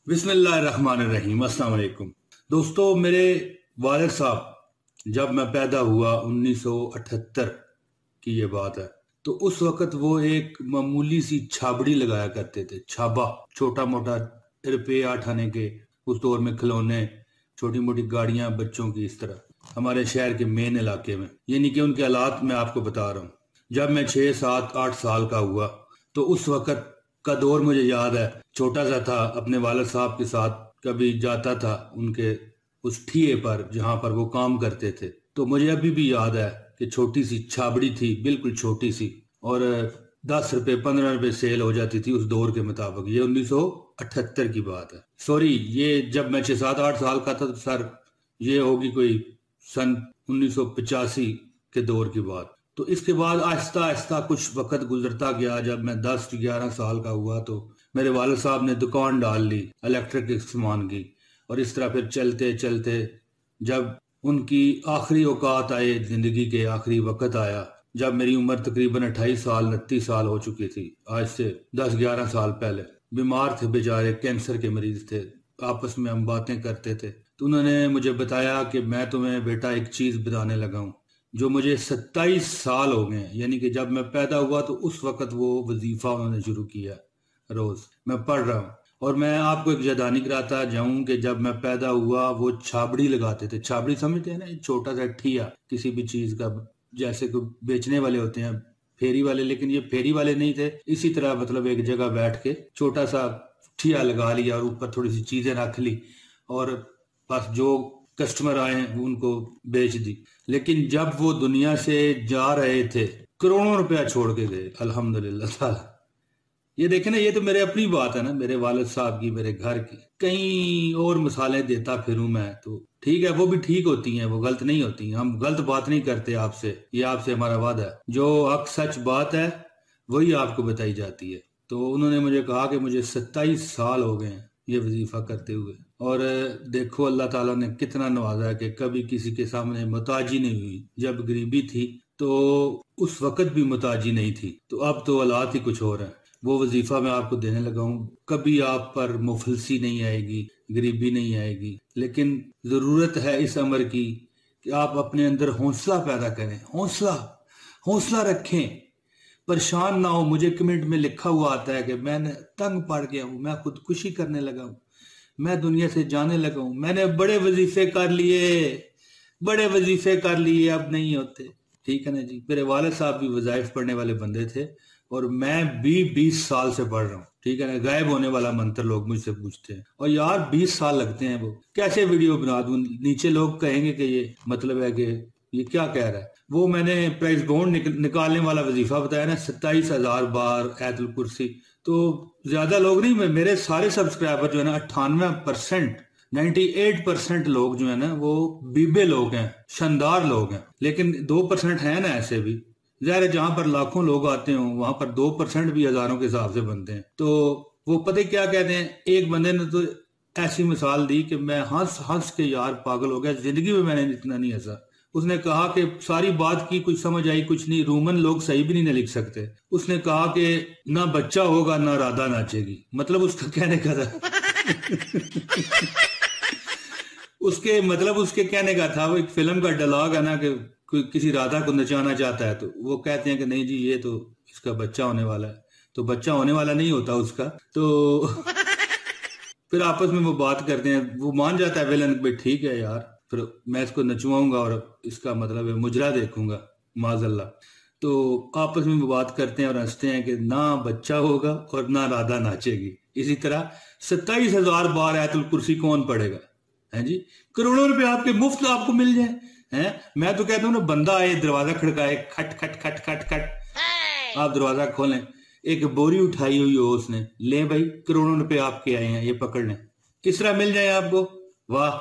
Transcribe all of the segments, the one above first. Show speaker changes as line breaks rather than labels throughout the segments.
बिस्मिल्लाहिर्रहमानिर्रहीम। अस्सलाम वालेकुम दोस्तों, मेरे वालिद साहब जब मैं पैदा हुआ 1978 की ये बात है, तो उस वक़्त वो एक मामूली सी छाबड़ी लगाया करते थे। छाबा, छोटा मोटा रुपये 8 आने के उस दौर में खिलौने, छोटी मोटी गाड़ियां बच्चों की, इस तरह हमारे शहर के मेन इलाके में। यानी कि उनके हालात मैं आपको बता रहा हूँ। जब मैं 6, 7, 8 साल का हुआ तो उस वक़्त का दौर मुझे याद है। छोटा सा था, अपने वालिद साहब के साथ कभी जाता था उनके उस ठिये पर जहाँ पर वो काम करते थे। तो मुझे अभी भी याद है कि छोटी सी छाबड़ी थी, बिल्कुल छोटी सी, और 10 रुपये 15 रुपये सेल हो जाती थी उस दौर के मुताबिक। ये 1978 की बात है। सॉरी, ये जब मैं 6, 7, 8 साल का था तो सर ये होगी कोई सन 1985 के दौर की बात। तो इसके बाद आहिस्ता आहिस्ता कुछ वक्त गुजरता गया। जब मैं 10, 11 साल का हुआ तो मेरे वालिद साहब ने दुकान डाल ली इलेक्ट्रिक के सामान की, और इस तरह फिर चलते चलते जब उनकी आखिरी औकात आए, जिंदगी के आखिरी वक्त आया, जब मेरी उम्र तकरीबन 28 साल 29 साल हो चुकी थी, आज से 10-11 साल पहले। बीमार थे बेचारे, कैंसर के मरीज थे। आपस में हम बातें करते थे तो उन्होंने मुझे बताया कि मैं तुम्हें बेटा एक चीज बताने लगा हूँ जो मुझे 27 साल हो गए। यानी कि जब मैं पैदा हुआ तो उस वक्त वो वजीफा उन्होंने शुरू किया। रोज मैं पढ़ रहा हूँ, और मैं आपको एक यदानी कराता जाऊं कि जब मैं पैदा हुआ वो छाबड़ी लगाते थे। छाबड़ी समझते हैं ना, छोटा सा ठिया किसी भी चीज का, जैसे कोई बेचने वाले होते हैं फेरी वाले, लेकिन ये फेरी वाले नहीं थे। इसी तरह मतलब एक जगह बैठ के छोटा सा ठिया लगा लिया और ऊपर थोड़ी सी चीजें रख ली, और बस जो कस्टमर आए उनको बेच दी। लेकिन जब वो दुनिया से जा रहे थे करोड़ों रुपया छोड़ के गए, अल्हम्दुलिल्लाह ताला। ये देखे ना, ये तो मेरे अपनी बात है ना, मेरे वालिद साहब की, मेरे घर की। कहीं और मिसालें देता फिरूं मैं तो ठीक है, वो भी ठीक होती हैं, वो गलत नहीं होती। हम गलत बात नहीं करते आपसे, ये आपसे हमारा वादा है। जो हक सच बात है वही आपको बताई जाती है। तो उन्होंने मुझे कहा कि मुझे 27 साल हो गए हैं ये वजीफा करते हुए, और देखो अल्लाह ताला ने कितना नवाजा कि कभी किसी के सामने मुताजी नहीं हुई। जब गरीबी थी तो उस वक्त भी मुताजी नहीं थी, तो अब तो हालात ही कुछ और है। वो वजीफा मैं आपको देने लगा हूँ। कभी आप पर मुफलसी नहीं आएगी, गरीबी नहीं आएगी, लेकिन जरूरत है इस अमर की कि आप अपने अंदर हौसला पैदा करें। हौसला रखें, परेशान ना हो। मुझे कमेंट में लिखा हुआ आता है कि मैंने तंग पड़ गया हूँ, मैं खुदकुशी करने लगा हूँ, मैं दुनिया से जाने लगा हूँ, मैंने बड़े वजीफे कर लिए, अब नहीं होते। ठीक है ना जी। मेरे वालिद साहब भी वज़ाइफ पढ़ने वाले बंदे थे, और मैं भी 20 साल से पढ़ रहा हूँ। ठीक है ना। गायब होने वाला मंत्र लोग मुझसे पूछते हैं, और यार 20 साल लगते हैं, वो कैसे वीडियो बना दूं? नीचे लोग कहेंगे कि ये मतलब है कि ये क्या कह रहा है। वो मैंने प्राइस बॉन्ड निकालने वाला वजीफा बताया ना, 27,000 बार आयतुल कुर्सी। तो ज्यादा लोग नहीं, मेरे सारे सब्सक्राइबर जो है ना 98%, 98% लोग जो है ना वो बीबे लोग हैं, शानदार लोग हैं। लेकिन 2% है ना ऐसे भी। ज़ाहिर, जहां पर लाखों लोग आते हो वहां पर 2% भी हजारों के हिसाब से बनते हैं। तो वो पता क्या कहते हैं, एक बंदे ने तो ऐसी मिसाल दी कि मैं हंस हंस के यार पागल हो गया, जिंदगी में मैंने इतना नहीं हंसा। उसने कहा कि सारी बात की कुछ समझ आई कुछ नहीं, रोमन लोग सही भी नहीं लिख सकते। उसने कहा कि ना बच्चा होगा ना राधा नाचेगी। मतलब उसका कहने का था उसके कहने का था, वो एक फिल्म का डायलॉग है ना कि कोई किसी राधा को नचाना चाहता है तो वो कहते हैं कि नहीं जी ये तो इसका बच्चा होने वाला है, तो बच्चा होने वाला नहीं होता उसका। तो फिर आपस में वो बात करते हैं, वो मान जाता है विलन, भाई ठीक है यार, फिर मैं इसको नचवाऊंगा और इसका मतलब है मुजरा देखूंगा माजल्ला। तो आपस में वो बात करते हैं और हंसते हैं कि ना बच्चा होगा और ना राधा नाचेगी। इसी तरह 27,000 बार आयतुल कुर्सी कौन पढ़ेगा, है जी? करोड़ों रुपए आपके मुफ्त आपको मिल जाए हैं। मैं तो कहता हूँ ना, बंदा आए, दरवाजा खड़काए, खट खट खट खट खट, आप दरवाजा खोलें, एक बोरी उठाई हुई हो उसने, ले भाई करोड़ों रुपए आपके आए हैं, ये पकड़ लें, किस तरह मिल जाए आपको। वाह,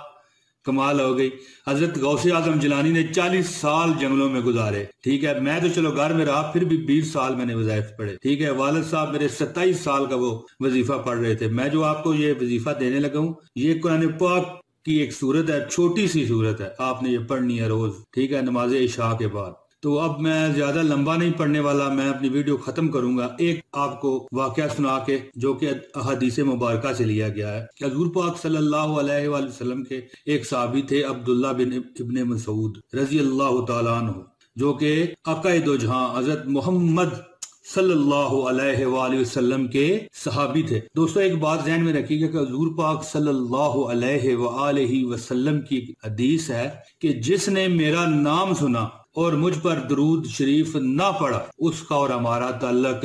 कमाल हो गई। हजरत गौसे आजम जिलानी ने 40 साल जंगलों में गुजारे। ठीक है, मैं तो चलो घर में रहा, फिर भी 20 साल मैंने वज़ाइफ पढ़े। ठीक है, वालिद साहब मेरे 27 साल का वो वजीफा पढ़ रहे थे। मैं जो आपको ये वजीफा देने लगा हूँ, ये कुरान पाक की एक सूरत है, छोटी सी सूरत है, आपने ये पढ़नी है रोज। ठीक है, नमाज इशा के बाद तो अब मैं ज्यादा लंबा नहीं पढ़ने वाला, मैं अपनी वीडियो खत्म करूंगा। एक आपको वाकया सुना के जो कि अहादीस मुबारका से लिया गया है कि हुजूर पाक सल्लल्लाहु अलैहि वसल्लम के एक सहाबी थे अब्दुल्ला बिन इब्ने मसूद रजी अल्लाह तआला अन्हु, जो कि आकाए दो जहां हजरत मोहम्मद सल्लल्लाहु अलैहि वसल्लम के सहाबी थे। दोस्तों एक बात ध्यान में रखिएगा कि हुजूर पाक सल्लल्लाहु अलैहि वसल्लम की हदीस है कि जिसने मेरा नाम सुना और मुझ पर दरूद शरीफ ना पढ़ा उसका और हमारा ताल्लुक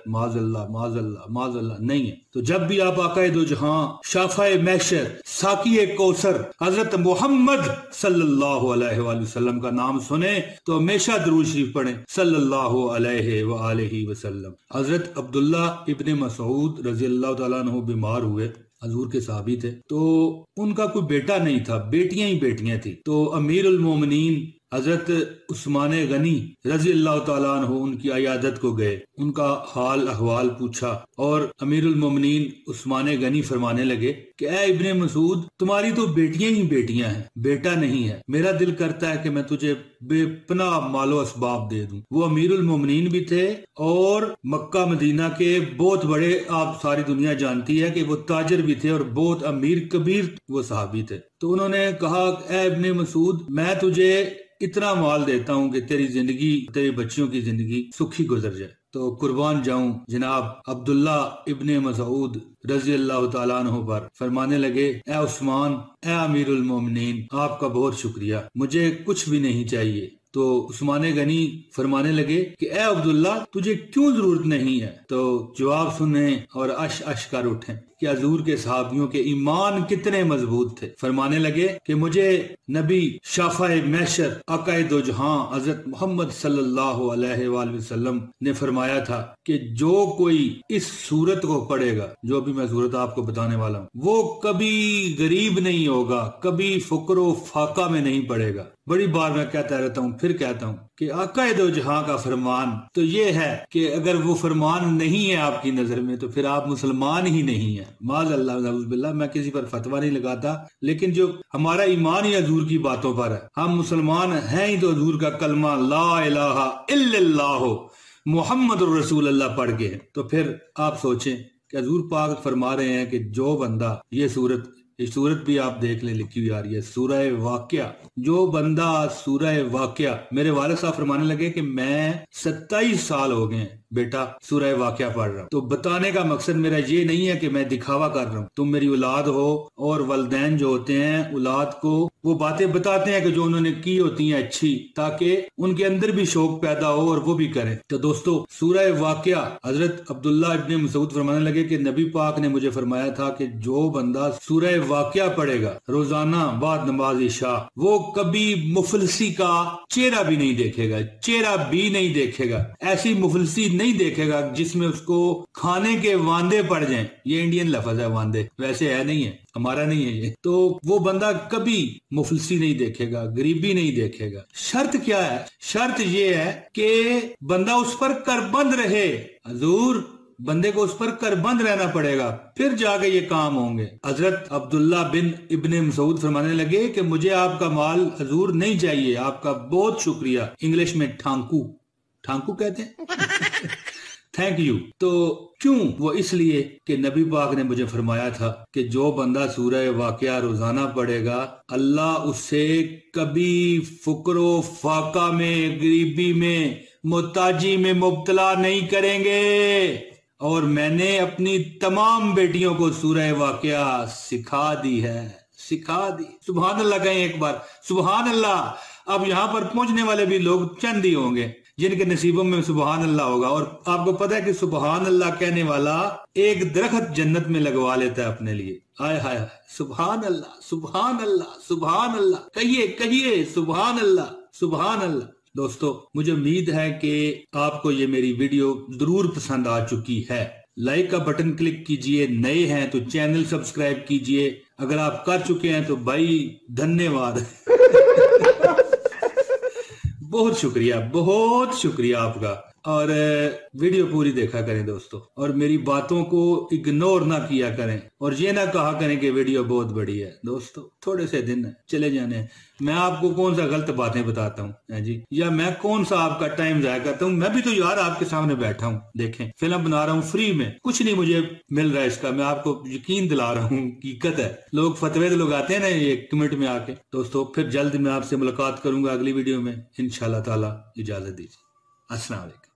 माज़अल्लाह नहीं है। तो जब भी आप आकाए दो जहां शाफाए महशर साकी कौसर हजरत मोहम्मद सल्लल्लाहु अलैहि वसल्लम का नाम सुने तो हमेशा दरूद शरीफ पढ़ें सल्लल्लाहु अलैहि वसल्लम। हजरत अब्दुल्ला इब्ने मसूद रजी अल्लाह तआला अन्हु बीमार हुए, हजूर के सहाबी थे, तो उनका कोई बेटा नहीं था, बेटियां ही बेटियां थी। तो अमीरुल मोमिनीन हजरत उस्मान गनी रजी अल्लाह तआला अन्हु उनकी अयादत को गए, उनका हाल अहवाल पूछा और अमीरुल मोमिनीन उस्मान गनी फरमाने लगे कि ऐ इब्ने मसूद तुम्हारी तो बेटियां ही बेटियां हैं, बेटा नहीं है। मेरा दिल करता है कि मैं तुझे बेपनाह मालो असबाब दे दूं। वो अमीरुल मोमिनीन भी थे और मक्का मदीना के बहुत बड़े, आप सारी दुनिया जानती है कि वो ताजर भी थे और बहुत अमीर कबीर वो सहाबी थे। तो उन्होंने कहा ऐ इब्ने मसूद मैं तुझे इतना माल देता हूँ कि तेरी जिंदगी, तेरे बच्चियों की जिंदगी सुखी गुजर जाए। तो कुर्बान जाऊं जनाब अब्दुल्ला इब्ने मसूद रजी अल्लाह तआला अन्हु पर फरमाने लगे ए उस्मान, ए अमीरुल मोमिनीन, आपका बहुत शुक्रिया, मुझे कुछ भी नहीं चाहिए। तो उस्मान गनी फरमाने लगे कि ए अब्दुल्ला तुझे क्यों जरूरत नहीं है। तो जवाब सुने और अश कर उठे कि हुजूर के सहाबियों के ईमान कितने मजबूत थे। फरमाने लगे कि मुझे नबी शाफाए महशर आकाए दो जहां हजरत मोहम्मद सल्लल्लाहु अलैहि वसल्लम ने फरमाया था कि जो कोई इस सूरत को पढ़ेगा, जो भी मैं सूरत आपको बताने वाला हूँ, वो कभी गरीब नहीं होगा, कभी फुकरो फाका में नहीं पड़ेगा। बड़ी बार मैं कहता रहता हूँ, फिर कहता हूँ कि आकाए दो जहां का फरमान तो ये है कि अगर वो फरमान नहीं है आपकी नजर में तो फिर आप मुसलमान ही नहीं है। माज़अल्लाह, मैं किसी पर फतवा नहीं लगाता, लेकिन जो हमारा ईमान ही हजूर की बातों पर है, हम मुसलमान हैं ही तो हजूर का कलमा ला इलाहा इल्लल्लाह मुहम्मदुर रसूलुल्लाह पढ़ के। तो फिर आप सोचें कि हजूर पाक फरमा रहे हैं कि जो बंदा, ये सूरत भी आप देख ले लिखी हुई आ रही है, सूरह वाकया, जो बंदा सूरह वाकया, मेरे वालिद साहब फरमाने लगे कि मैं 27 साल हो गए बेटा सूरह वाकया पढ़ रहा हूँ। तो बताने का मकसद मेरा ये नहीं है कि मैं दिखावा कर रहा हूँ, तुम मेरी औलाद हो और वालिदैन जो होते हैं औलाद को वो बातें बताते हैं कि जो उन्होंने की होती हैं अच्छी, ताकि उनके अंदर भी शौक पैदा हो और वो भी करें। तो दोस्तों सूरह वाकया हजरत अब्दुल्ला इब्ने मसूद फरमाने लगे कि नबी पाक ने मुझे फरमाया था कि जो बंदा सूरह वाकया पढ़ेगा रोजाना बाद नमाज इशा, वो कभी मुफलसी का चेहरा भी नहीं देखेगा, चेहरा भी नहीं देखेगा, ऐसी मुफलसी नहीं देखेगा जिसमें उसको खाने के वांदे पड़ जाएं। ये इंडियन लफ्ज है वांदे, वैसे है नहीं है, हमारा नहीं है ये। तो वो बंदा कभी मुफलसी नहीं देखेगा, गरीबी नहीं देखेगा। शर्त क्या है? शर्त ये है कि बंदा उस पर करबंद रहे। हजूर बंदे को उस पर करबंद रहना पड़ेगा, फिर जाके ये काम होंगे। हजरत अब्दुल्ला बिन इब्ने मसूद फरमाने लगे कि मुझे आपका माल हजूर नहीं चाहिए, आपका बहुत शुक्रिया। इंग्लिश में ठांकू कहते हैं थैंक यू। तो क्यों? वो इसलिए कि नबी पाक ने मुझे फरमाया था कि जो बंदा सूरह वाकया रोजाना पढ़ेगा अल्लाह उसे कभी फुकरो फाका में, गरीबी में, मोहताजी में मुब्तला नहीं करेंगे। और मैंने अपनी तमाम बेटियों को सूरह वाकया सिखा दी है, सिखा दी। सुभान अल्लाह कहें एक बार, सुभान अल्लाह। अब यहाँ पर पहुंचने वाले भी लोग चंद ही होंगे जिनके नसीबों में सुभान अल्लाह होगा। और आपको पता है कि सुभान अल्लाह कहने वाला एक दरख्त जन्नत में लगवा लेता है अपने लिए। हाय हाय, सुभान अल्लाह, सुभान अल्लाह, सुभान अल्लाह, कहिए सुभान अल्लाह, सुभान अल्लाह। दोस्तों मुझे उम्मीद है कि आपको ये मेरी वीडियो जरूर पसंद आ चुकी है। लाइक का बटन क्लिक कीजिए, नए हैं तो चैनल सब्सक्राइब कीजिए, अगर आप कर चुके हैं तो भाई धन्यवाद बहुत शुक्रिया आपका। और वीडियो पूरी देखा करें दोस्तों, और मेरी बातों को इग्नोर ना किया करें, और ये ना कहा करें कि वीडियो बहुत बड़ी है। दोस्तों थोड़े से दिन है, चले जाने हैं। मैं आपको कौन सा गलत बातें बताता हूँ जी, या मैं कौन सा आपका टाइम जाया करता हूँ? मैं भी तो यार आपके सामने बैठा हूँ, देखें फिल्म बना रहा हूँ फ्री में, कुछ नहीं मुझे मिल रहा है इसका, मैं आपको यकीन दिला रहा हूँ, हकीकत है। लोग फतवे लगाते हैं ना ये कमेंट में आके। दोस्तों फिर जल्द मैं आपसे मुलाकात करूंगा अगली वीडियो में इंशाल्लाह ताला। इजाजत दीजिए, अस्सलाम वालेकुम।